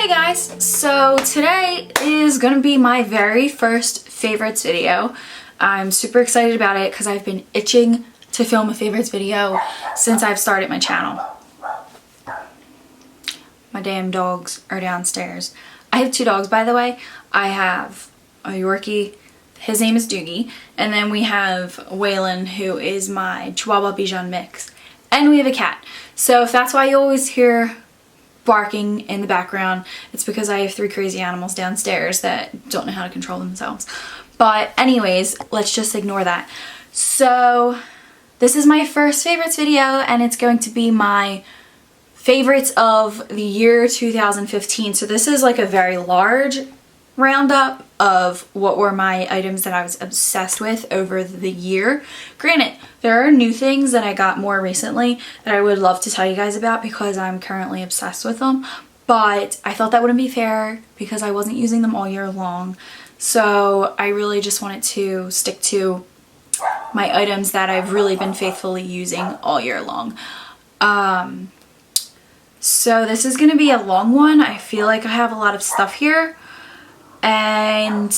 Hey guys, so today is gonna be my very first favorites video. I'm super excited about it because I've been itching to film a favorites video since I've started my channel. My damn dogs are downstairs. I have two dogs, by the way. I have a Yorkie, his name is Doogie, and then we have Waylon, who is my Chihuahua Bichon mix, and we have a cat. So if that's why you always hear barking in the background, it's because I have three crazy animals downstairs that don't know how to control themselves. But anyways, let's just ignore that. So this is my first favorites video, and it's going to be my favorites of the year 2015. So this is like a very large roundup of what were my items that I was obsessed with over the year. Granted, there are new things that I got more recently that I would love to tell you guys about because I'm currently obsessed with them, but I thought that wouldn't be fair because I wasn't using them all year long. So I really just wanted to stick to my items that I've really been faithfully using all year long. So this is going to be a long one. I feel like I have a lot of stuff here. And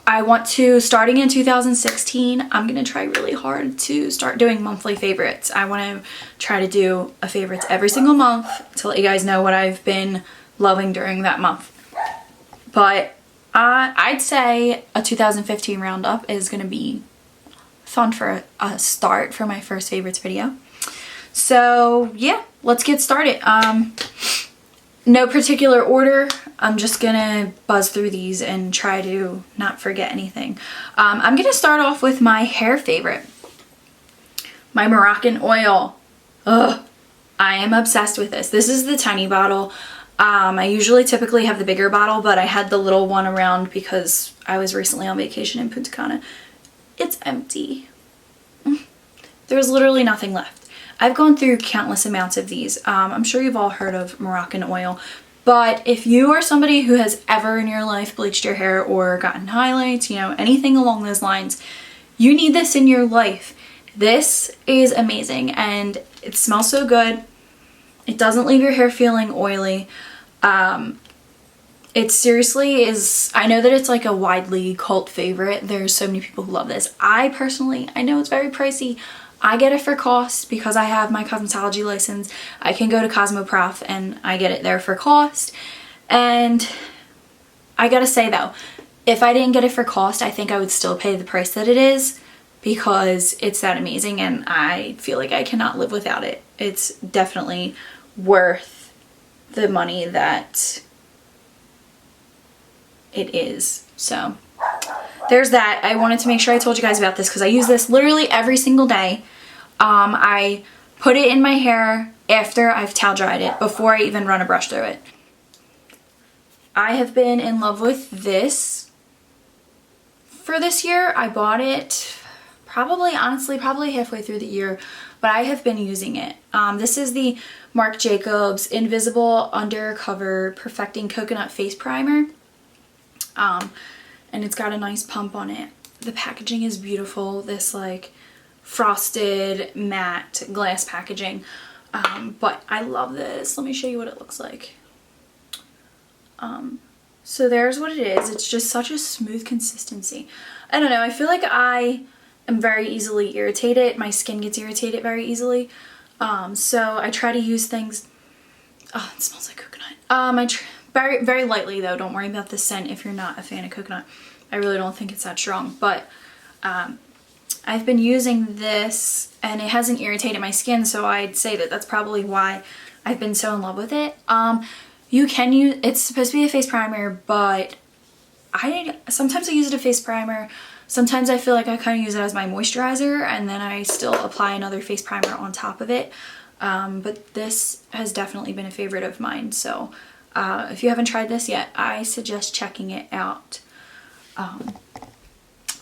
I want to, starting in 2016, I'm going to try really hard to start doing monthly favorites. I want to try to do a favorites every single month to let you guys know what I've been loving during that month. But I'd say a 2015 roundup is going to be fun for a start for my first favorites video. So yeah, let's get started. No particular order. I'm just gonna buzz through these and try to not forget anything. I'm gonna start off with my hair favorite, my Moroccan oil. Ugh, I am obsessed with this. This is the tiny bottle. I usually typically have the bigger bottle, but I had the little one around because I was recently on vacation in Punta Cana. It's empty. There's literally nothing left. I've gone through countless amounts of these. I'm sure you've all heard of Moroccan oil, but if you are somebody who has ever in your life bleached your hair or gotten highlights, you know, anything along those lines, you need this in your life. This is amazing and it smells so good. It doesn't leave your hair feeling oily. It seriously is, I know that it's like a widely cult favorite. There's so many people who love this. I personally, I know it's very pricey. I get it for cost because I have my cosmetology license. I can go to Cosmoprof and I get it there for cost. And I gotta say though, if I didn't get it for cost, I think I would still pay the price that it is because it's that amazing and I feel like I cannot live without it. It's definitely worth the money that it is. So there's that. I wanted to make sure I told you guys about this because I use this literally every single day. I put it in my hair after I've towel dried it, before I even run a brush through it. I have been in love with this for this year. I bought it honestly, probably halfway through the year, but I have been using it. This is the Marc Jacobs Invisible Undercover Perfecting Coconut Face Primer. And it's got a nice pump on it. The packaging is beautiful. This like frosted matte glass packaging. But I love this. Let me show you what it looks like. So there's what it is. It's just such a smooth consistency. I don't know. I feel like I am very easily irritated. My skin gets irritated very easily. So I try to use things. Oh, it smells like coconut. Very, very lightly though. Don't worry about the scent if you're not a fan of coconut. I really don't think it's that strong, but I've been using this and it hasn't irritated my skin, so I'd say that that's probably why I've been so in love with it. You can use, it's supposed to be a face primer, but sometimes I use it as a face primer. Sometimes I feel like I kind of use it as my moisturizer and then I still apply another face primer on top of it. But this has definitely been a favorite of mine, so if you haven't tried this yet, I suggest checking it out.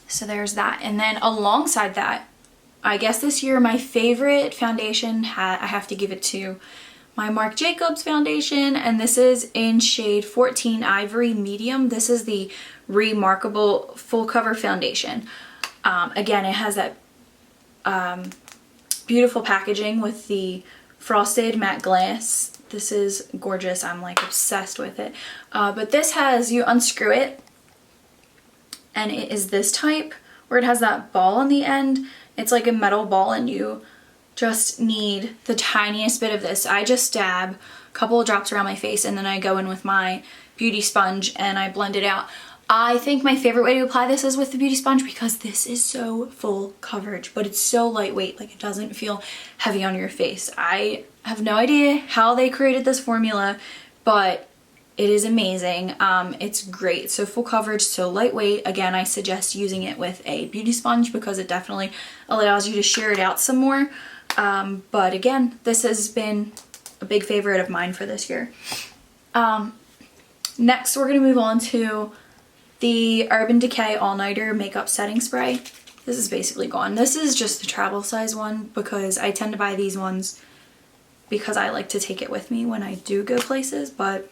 So there's that. And then alongside that, I guess this year my favorite foundation, I have to give it to my Marc Jacobs foundation, and this is in shade 14 Ivory Medium. This is the Remarkable Full Cover Foundation. Again, it has that beautiful packaging with the frosted matte glass This is gorgeous. I'm like obsessed with it. But this has, you unscrew it, and it is this type where it has that ball on the end. It's like a metal ball, and you just need the tiniest bit of this. I just dab a couple of drops around my face, and then I go in with my beauty sponge and I blend it out. I think my favorite way to apply this is with the beauty sponge because this is so full coverage, but it's so lightweight, like it doesn't feel heavy on your face. I have no idea how they created this formula, but it is amazing. It's great. So full coverage, so lightweight. Again, I suggest using it with a beauty sponge because it definitely allows you to shear it out some more. But again, this has been a big favorite of mine for this year. Next, we're going to move on to the Urban Decay All Nighter Makeup Setting Spray. This is basically gone. This is just the travel size one because I tend to buy these ones because I like to take it with me when I do go places, but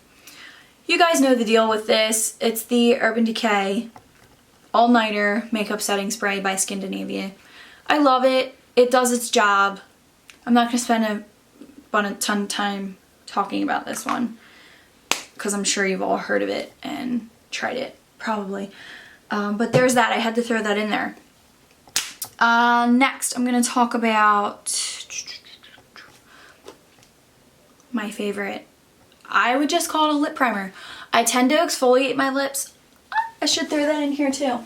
you guys know the deal with this. It's the Urban Decay All Nighter Makeup Setting Spray by Skindinavia. I love it. It does its job. I'm not going to spend a ton of time talking about this one because I'm sure you've all heard of it and tried it, probably. But there's that. I had to throw that in there. Next, I'm going to talk about my favorite. I would just call it a lip primer. I tend to exfoliate my lips. I should throw that in here too.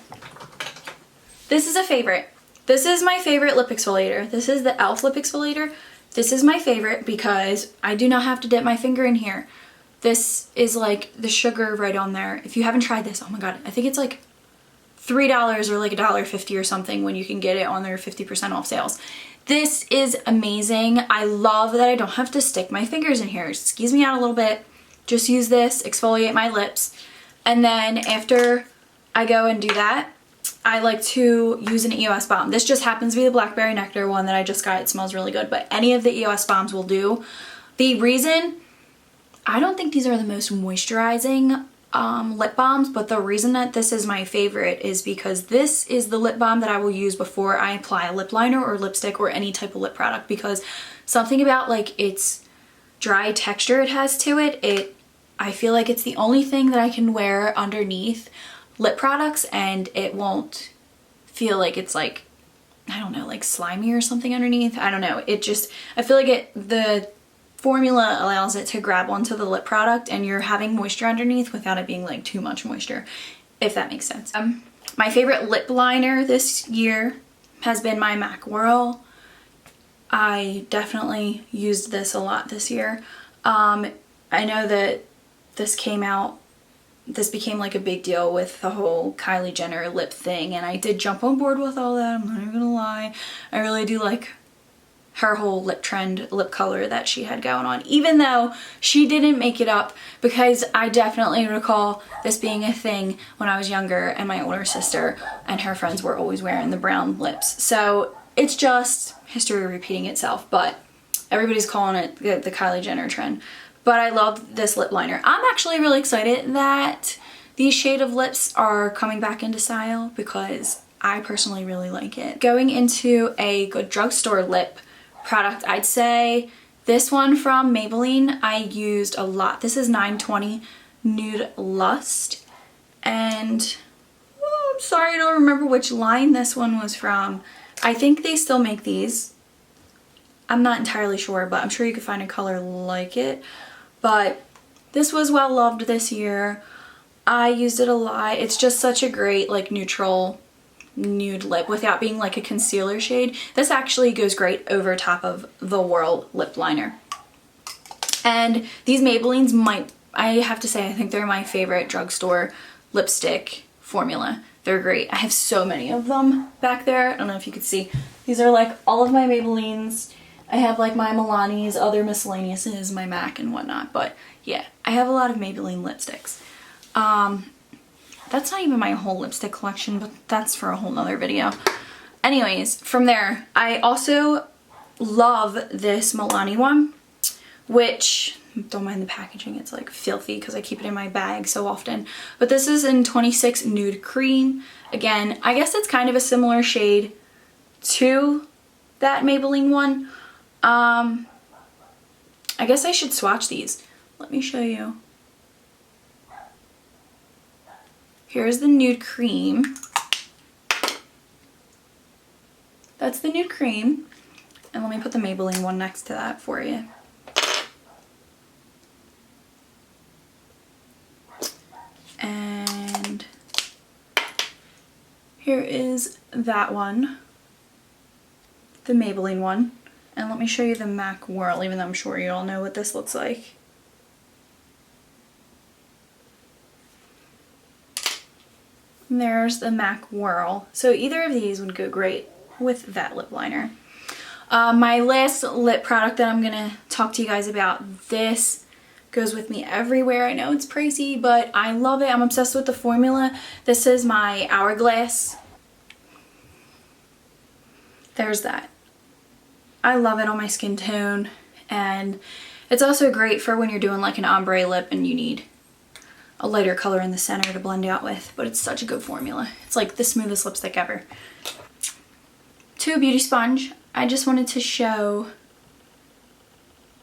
This is a favorite. This is my favorite lip exfoliator. This is the e.l.f. lip exfoliator. This is my favorite because I do not have to dip my finger in here. This is like the sugar right on there. If you haven't tried this, oh my god, I think it's like $3 or like $1.50 or something when you can get it on their 50% off sales. This is amazing. I love that I don't have to stick my fingers in here. It skews me out a little bit. Just use this, exfoliate my lips, and then after I go and do that, I like to use an EOS balm. This just happens to be the Blackberry Nectar one that I just got. It smells really good, but any of the EOS balms will do. The reason, I don't think these are the most moisturizing lip balms, but the reason that this is my favorite is because this is the lip balm that I will use before I apply a lip liner or lipstick or any type of lip product, because something about like its dry texture it has to it, I feel like it's the only thing that I can wear underneath lip products and it won't feel like it's like, I don't know, like slimy or something underneath. I don't know. It just, I feel like the formula allows it to grab onto the lip product and you're having moisture underneath without it being like too much moisture, if that makes sense. My favorite lip liner this year has been my MAC Whirl. I definitely used this a lot this year. I know that this became like a big deal with the whole Kylie Jenner lip thing, and I did jump on board with all that, I'm not even gonna lie. I really do like her whole lip trend, lip color that she had going on, even though she didn't make it up, because I definitely recall this being a thing when I was younger and my older sister and her friends were always wearing the brown lips. So it's just history repeating itself, but everybody's calling it the Kylie Jenner trend. But I love this lip liner. I'm actually really excited that these shade of lips are coming back into style because I personally really like it. Going into a good drugstore lip product, I'd say this one from Maybelline I used a lot. This is 920 Nude Lust, and I'm sorry I don't remember which line this one was from. I think they still make these. I'm not entirely sure, but I'm sure you could find a color like it. But this was well loved this year. I used it a lot. It's just such a great like neutral nude lip without being like a concealer shade. This actually goes great over top of the Whirl lip liner. And these Maybellines I have to say, I think they're my favorite drugstore lipstick formula. They're great. I have so many of them back there. I don't know if you could see. These are like all of my Maybellines. I have like my Milani's, other miscellaneouses, my MAC and whatnot. But yeah, I have a lot of Maybelline lipsticks. That's not even my whole lipstick collection, but that's for a whole nother video. Anyways, from there, I also love this Milani one, which, don't mind the packaging, it's like filthy because I keep it in my bag so often. But this is in 26 Nude Cream. Again, I guess it's kind of a similar shade to that Maybelline one. I guess I should swatch these. Let me show you. Here's the Nude Cream. That's the Nude Cream. And let me put the Maybelline one next to that for you. And here is that one, the Maybelline one. And let me show you the MAC Whirl, even though I'm sure you all know what this looks like. And there's the MAC Whirl. So either of these would go great with that lip liner. My last lip product that I'm gonna talk to you guys about, this goes with me everywhere. I know it's pricey, but I love it. I'm obsessed with the formula. This is my Hourglass. There's that. I love it on my skin tone, and it's also great for when you're doing like an ombre lip and you need a lighter color in the center to blend out with, but it's such a good formula. It's like the smoothest lipstick ever. To a beauty sponge, I just wanted to show,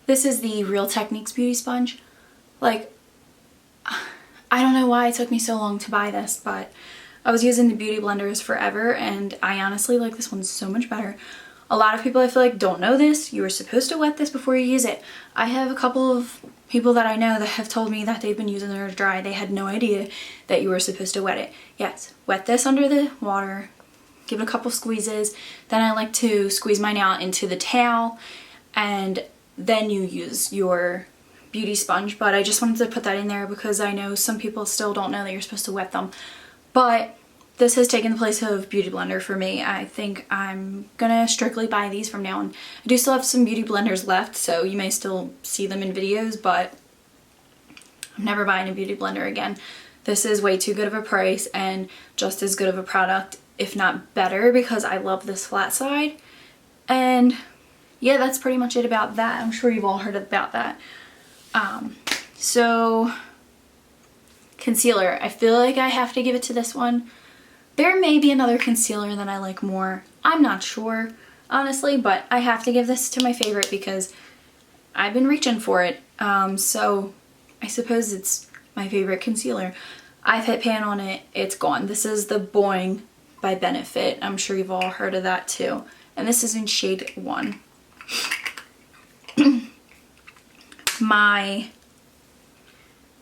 this is the Real Techniques beauty sponge. Like, I don't know why it took me so long to buy this, but I was using the beauty blenders forever, and I honestly like this one so much better. A lot of people, I feel like, don't know this. You are supposed to wet this before you use it. I have a couple of people that I know that have told me that they've been using theirs dry. They had no idea that you were supposed to wet it. Yes, wet this under the water, give it a couple squeezes. Then I like to squeeze mine out into the towel, and then you use your beauty sponge. But I just wanted to put that in there because I know some people still don't know that you're supposed to wet them. But this has taken the place of Beauty Blender for me. I think I'm gonna strictly buy these from now on. I do still have some Beauty Blenders left, so you may still see them in videos, but I'm never buying a Beauty Blender again. This is way too good of a price and just as good of a product, if not better, because I love this flat side. And yeah, that's pretty much it about that. I'm sure you've all heard about that. So concealer, I feel like I have to give it to this one. There may be another concealer that I like more. I'm not sure, honestly, but I have to give this to my favorite because I've been reaching for it. So I suppose it's my favorite concealer. I've hit pan on it, it's gone. This is the Boing by Benefit. I'm sure you've all heard of that too. And this is in shade 1. My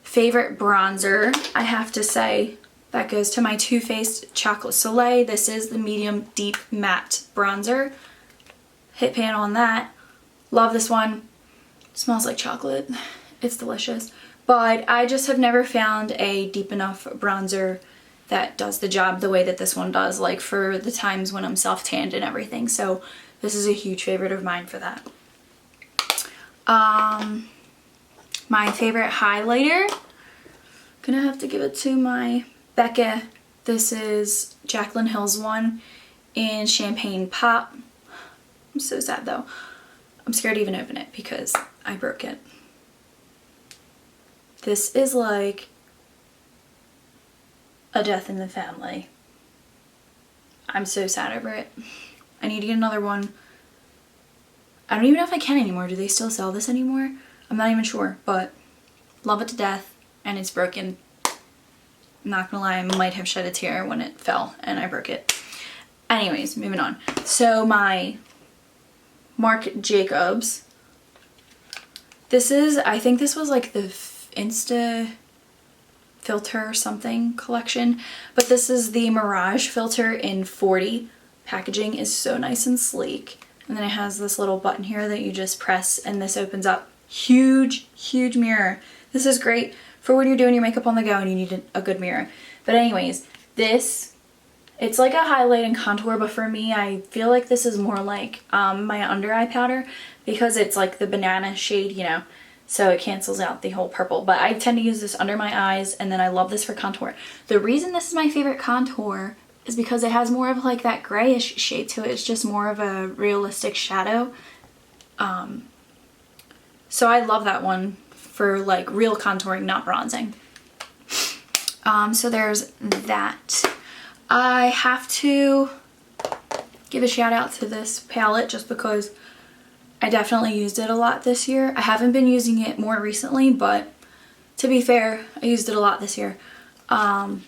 favorite bronzer, I have to say, that goes to my Too Faced Chocolate Soleil. This is the medium deep matte bronzer. Hit pan on that. Love this one. Smells like chocolate. It's delicious. But I just have never found a deep enough bronzer that does the job the way that this one does, like for the times when I'm self-tanned and everything. So this is a huge favorite of mine for that. My favorite highlighter, gonna have to give it to my Becca. This is Jaclyn Hill's one in Champagne Pop. I'm so sad though. I'm scared to even open it because I broke it. This is like a death in the family. I'm so sad over it. I need to get another one. I don't even know if I can anymore. Do they still sell this anymore? I'm not even sure, but love it to death, and it's broken. I'm not gonna lie, I might have shed a tear when it fell and I broke it. Anyways, moving on. So my Marc Jacobs. This is, I think this was like the Insta filter or something collection, but this is the Mirage filter in 40. Packaging is so nice and sleek. And then it has this little button here that you just press and this opens up. Huge, huge mirror. This is great for when you're doing your makeup on the go and you need a good mirror. But anyways, this, it's like a highlight and contour, but for me, I feel like this is more like my under eye powder because it's like the banana shade, you know, so it cancels out the whole purple. But I tend to use this under my eyes, and then I love this for contour. The reason this is my favorite contour is because it has more of like that grayish shade to it. It's just more of a realistic shadow. So I love that one for like real contouring, not bronzing. So there's that. I have to give a shout out to this palette just because I definitely used it a lot this year. I haven't been using it more recently, but to be fair, I used it a lot this year and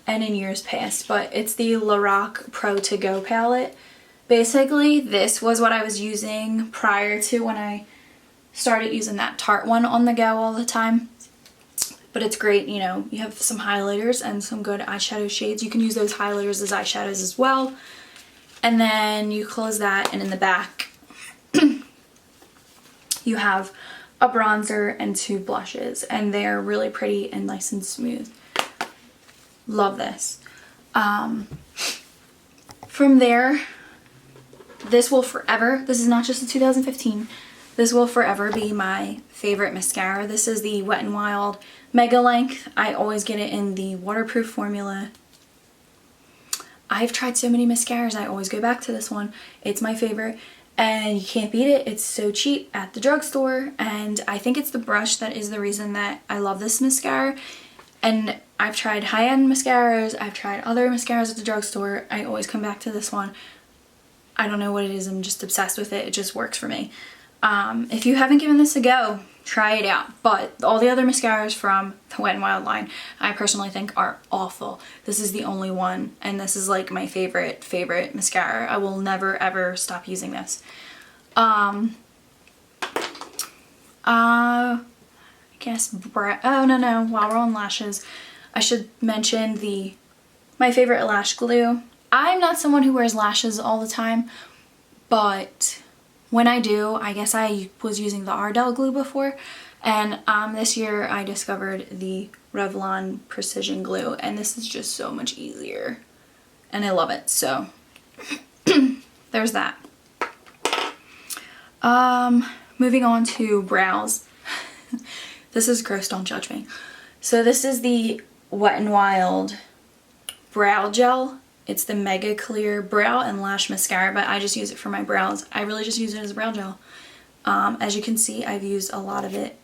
in years past. But it's the Lorac Pro To Go palette. Basically, this was what I was using prior to when I started using that Tarte one on the go all the time. But it's great, you know, you have some highlighters and some good eyeshadow shades. You can use those highlighters as eyeshadows as well. And then you close that, and in the back you have a bronzer and 2 blushes, and they're really pretty and nice and smooth. Love this. From there, this will forever, this is not just a 2015, this will forever be my favorite mascara. This is the Wet n Wild Mega Length. I always get it in the waterproof formula. I've tried so many mascaras, I always go back to this one. It's my favorite, and you can't beat it. It's so cheap at the drugstore, and I think it's the brush that is the reason that I love this mascara. And I've tried high-end mascaras, I've tried other mascaras at the drugstore. I always come back to this one. I don't know what it is, I'm just obsessed with it. It just works for me. If you haven't given this a go, try it out. But all the other mascaras from the Wet n Wild line, I personally think are awful. This is the only one, and this is like my favorite mascara. I will never ever stop using this. I guess oh no, while we're on lashes, I should mention my favorite lash glue. I'm not someone who wears lashes all the time, but when I do, I guess I was using the Ardell glue before, and this year I discovered the Revlon Precision Glue, and this is just so much easier, and I love it. So there's that. Moving on to brows. This is gross, don't judge me. So this is the Wet n Wild Brow Gel. It's the Mega Clear Brow and Lash Mascara, but I just use it for my brows. I really just use it as a brow gel. As you can see, I've used a lot of it,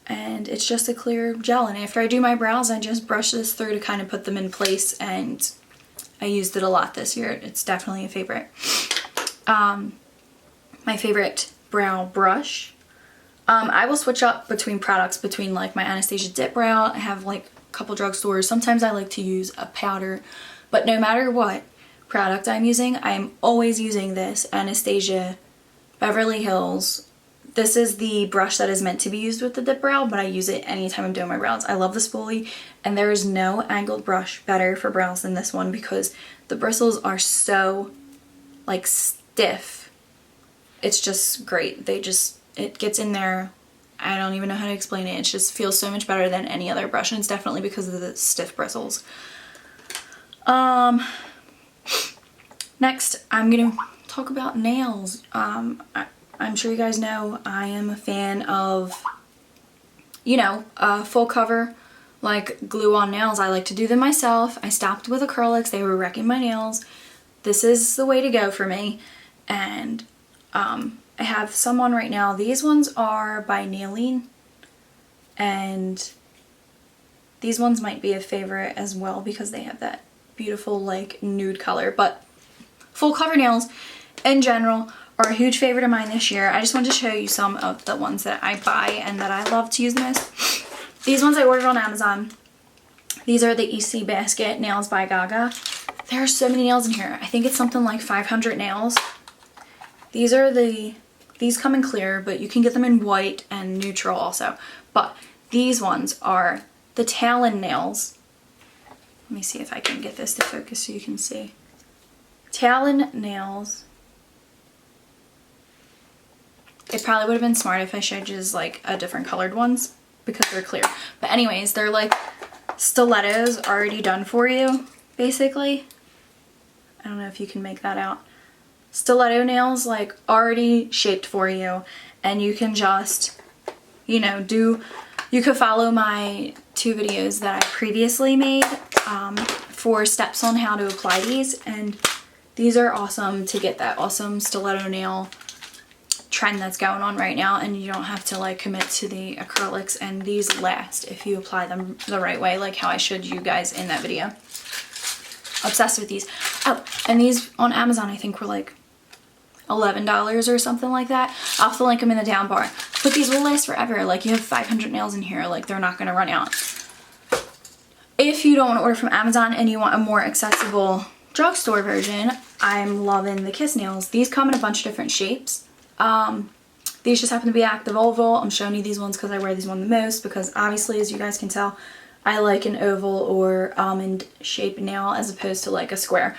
and it's just a clear gel. And after I do my brows, I just brush this through to kind of put them in place, and I used it a lot this year. It's definitely a favorite. My favorite brow brush. I will switch up between products, between like my Anastasia Dip Brow. I have like a couple drugstores. Sometimes I like to use a powder. But no matter what product I'm using, I'm always using this Anastasia Beverly Hills. This is the brush that is meant to be used with the dip brow, but I use it anytime I'm doing my brows. I love the spoolie, and there is no angled brush better for brows than this one because the bristles are so like stiff. It's just great. It gets in there. I don't even know how to explain it. It just feels so much better than any other brush, and it's definitely because of the stiff bristles. Next, I'm gonna talk about nails. I'm sure you guys know I am a fan of, you know, full cover, like glue-on nails. I like to do them myself. I stopped with acrylics. They were wrecking my nails. This is the way to go for me. And I have some on right now. These ones are by Nailing, and these ones might be a favorite as well because they have that beautiful like nude color. But full cover nails in general are a huge favorite of mine this year. I just wanted to show you some of the ones that I buy and that I love to use the most. These ones I ordered on Amazon. These are the EC Basket Nails by Gaga. There are so many nails in here. I think it's something like 500 nails. These come in clear, but you can get them in white and neutral also. But these ones are the Talon nails. Let me see if I can get this to focus so you can see. Talon nails. It probably would have been smart if I showed you like a different colored ones because they're clear. But anyways, they're like stilettos already done for you, basically. I don't know if you can make that out. Stiletto nails like already shaped for you, and you can just, you know, you could follow my 2 videos that I previously made for steps on how to apply these, and these are awesome to get that awesome stiletto nail trend that's going on right now, and you don't have to like commit to the acrylics, and these last if you apply them the right way, like how I showed you guys in that video. Obsessed with these. Oh, and these on Amazon I think were like $11 or something like that. I'll have to link them in the down bar. But these will last forever. Like, you have 500 nails in here. Like, they're not going to run out. If you don't want to order from Amazon and you want a more accessible drugstore version, I'm loving the Kiss nails. These come in a bunch of different shapes. These just happen to be active oval. I'm showing you these ones because I wear these one the most, because obviously, as you guys can tell, I like an oval or almond shaped nail as opposed to like a square.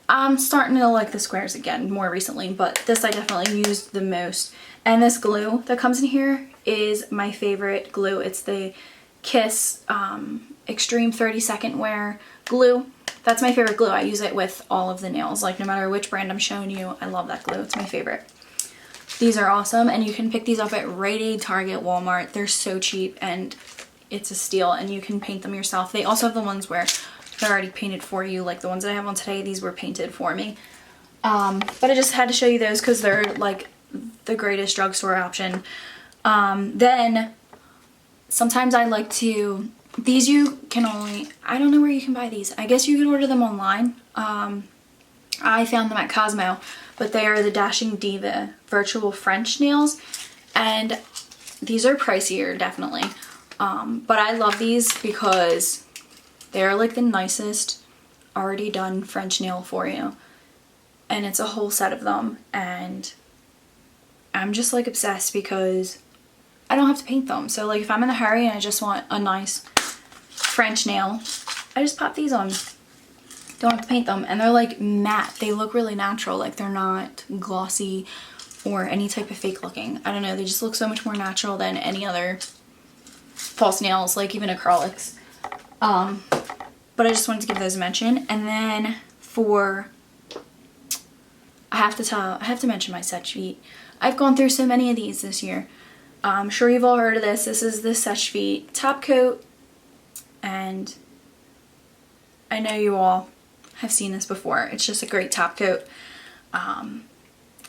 I'm starting to like the squares again more recently, but this I definitely used the most. And this glue that comes in here is my favorite glue. It's the Kiss Extreme 30-second wear glue. That's my favorite glue. I use it with all of the nails. Like, no matter which brand I'm showing you, I love that glue. It's my favorite. These are awesome, and you can pick these up at Rite Aid, Target, Walmart. They're so cheap, and it's a steal, and you can paint them yourself. They also have the ones where they're already painted for you. Like the ones that I have on today, these were painted for me. But I just had to show you those because they're like the greatest drugstore option. Then sometimes I like to, these you can only, I don't know where you can buy these. I guess you can order them online. I found them at Cosmo, but they are the Dashing Diva Virtual French nails, and these are pricier, definitely. But I love these because they're like the nicest already done French nail for you, and it's a whole set of them, and I'm just like obsessed because I don't have to paint them. So like if I'm in a hurry and I just want a nice French nail, I just pop these on. Don't have to paint them, and they're like matte. They look really natural. Like, they're not glossy or any type of fake looking. I don't know, they just look so much more natural than any other false nails, like even acrylics. But I just wanted to give those a mention. And then for, I have to mention my Seche Vite. I've gone through so many of these this year. I'm sure you've all heard of this. This is the Seche Vite top coat, and I know you all have seen this before. It's just a great top coat.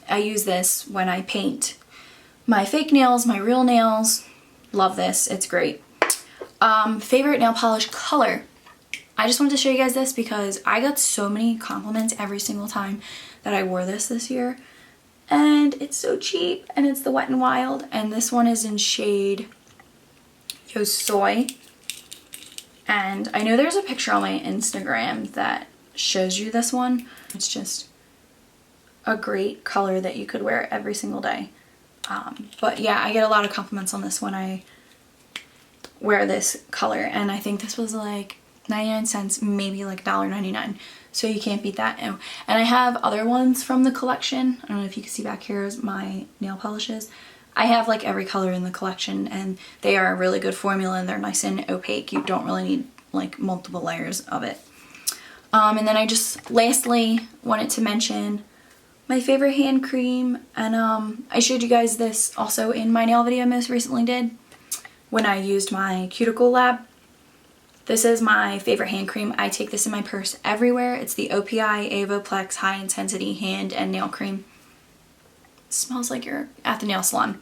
I use this when I paint my fake nails, my real nails. Love this. It's great. Favorite nail polish color. I just wanted to show you guys this because I got so many compliments every single time that I wore this year. And it's so cheap, and it's the Wet n Wild, and this one is in shade Yo Soy. And I know there's a picture on my Instagram that shows you this one. It's just a great color that you could wear every single day. But yeah, I get a lot of compliments on this when I wear this color, and I think this was like 99 cents, maybe like $1.99. So you can't beat that. And I have other ones from the collection. I don't know if you can see back here is my nail polishes. I have like every color in the collection, and they are a really good formula, and they're nice and opaque. You don't really need like multiple layers of it. And then I just lastly wanted to mention my favorite hand cream, and I showed you guys this also in my nail video I most recently did when I used my Cuticle Lab. This is my favorite hand cream. I take this in my purse everywhere. It's the OPI Avoplex High Intensity Hand and Nail Cream. It smells like you're at the nail salon.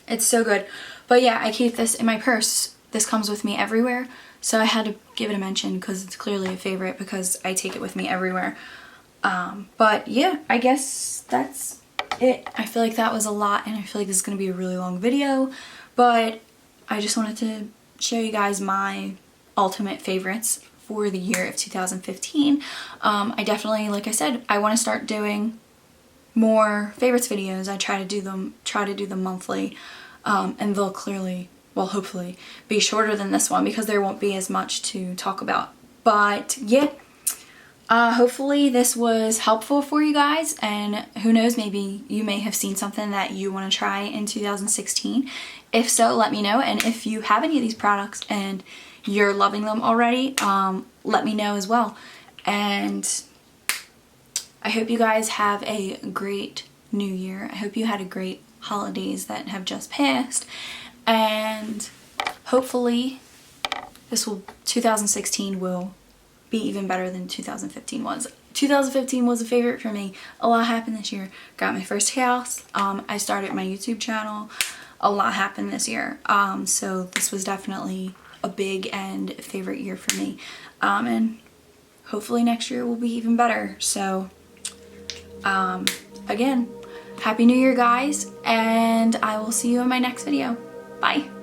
It's so good. But yeah, I keep this in my purse. This comes with me everywhere. So I had to give it a mention because it's clearly a favorite because I take it with me everywhere. But yeah, I guess that's it. I feel like that was a lot, and I feel like this is going to be a really long video. But I just wanted to show you guys my ultimate favorites for the year of 2015. I definitely, like I said, I want to start doing more favorites videos. I try to do them monthly, and they'll clearly, well, hopefully be shorter than this one because there won't be as much to talk about. But yeah, hopefully this was helpful for you guys, and who knows, maybe you may have seen something that you want to try in 2016. If so, let me know. And if you have any of these products and you're loving them already, let me know as well. And I hope you guys have a great new year. I hope you had a great holidays that have just passed, and hopefully 2016 will be even better than 2015 was. 2015 was a favorite for me. A lot happened this year. Got my first house. I started my YouTube channel. A lot happened this year. So this was definitely a big and favorite year for me. And hopefully next year will be even better. So again, Happy New Year, guys, and I will see you in my next video. Bye.